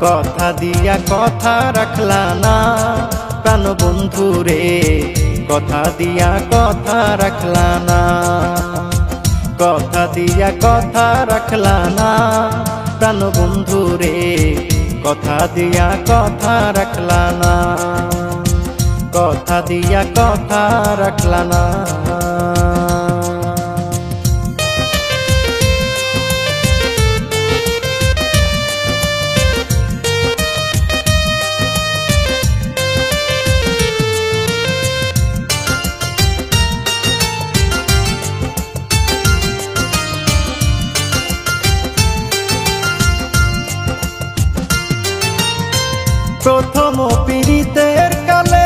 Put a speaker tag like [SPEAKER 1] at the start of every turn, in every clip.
[SPEAKER 1] কথা দিয়া কথা রাখলা না প্রাণ বন্ধু রে, কথা দিয়া কথা রাখলা না, কথা দিয়া কথা রাখলা না প্রাণ বন্ধু রে, কথা দিয়া কথা রাখলা না, কথা দিয়া কথা রাখলা না। প্রথম পীড়িতের কালে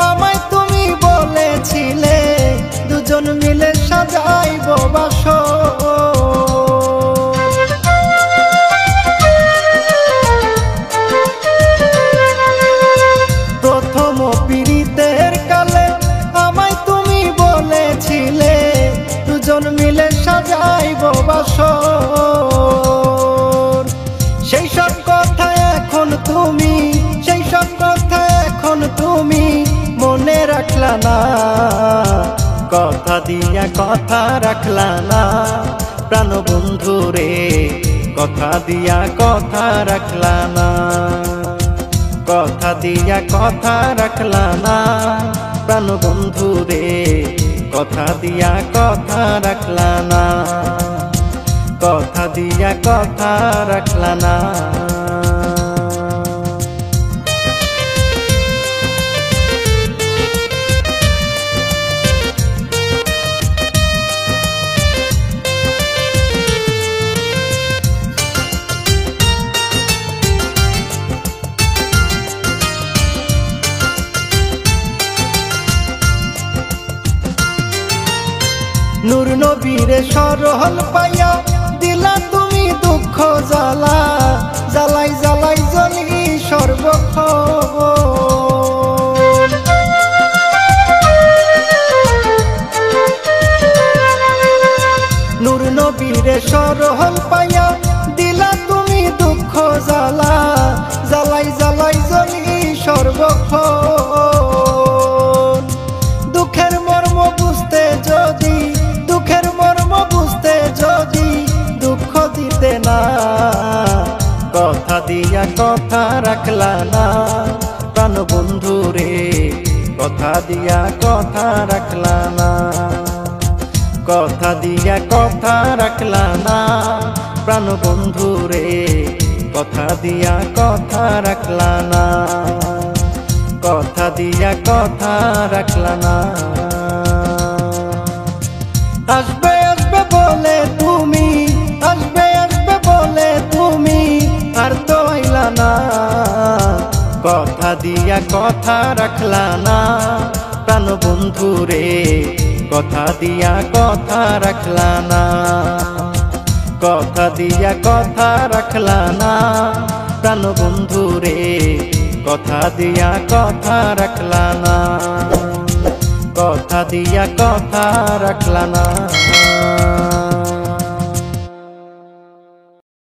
[SPEAKER 1] আমায় তুমি বলেছিলে দুজন মিলে সাজাইব বাসর। প্রথম পীড়িতের কালে আমায় তুমি বলেছিলে দুজন মিলে সাজাইব বাসর। সেই সব কথা এখন তুমি, সেই সব কথা এখন তুমি মনে রাখলা না, কথা দিয়া কথা রাখলা না প্রাণ বন্ধু রে, কথা দিয়া কথা রাখলা না, কথা দিয়া কথা রাখলা না প্রাণ বন্ধু রে, কথা দিয়া কথা রাখলা না, কথা দিয়া কথা রাখলা না। নূর নবীরে সরহল পাইয়া দিলা তুমি দুঃখ জ্বালা, জ্বালাই জ্বালাই জ্বলি সর্বক্ষণ। নূর নবীরে সরহল পাইয়া দিলা তুমি দুঃখ জ্বালা, জ্বালাই জ্বালাই জ্বলি সর্বক্ষণ। দুঃখের মর্ম বুঝতে যদি, দুঃখের মর্ম বুঝতে যদি দুঃখ দিতে না, কথা দিয়া কথা রাখলা না প্রাণ বন্ধু রে, কথা দিয়া কথা রাখলা না, কথা দিয়া কথা রাখলা না প্রাণ বন্ধু রে, কথা দিয়া কথা রাখলা না, কথা দিয়া কথা রাখলা না। আসবে আসবে বলে তুমি, আসবে আসবে বলে তুমি আর তো আইলা না, কথা দিয়া কথা রাখলা না প্রাণ বন্ধু রে, কথা দিয়া কথা রাখলা না, কথা দিয়া কথা রাখলা না প্রাণ বন্ধু রে, কথা দিয়া কথা রাখলা না, কথা দিয়া কথা রাখলা না।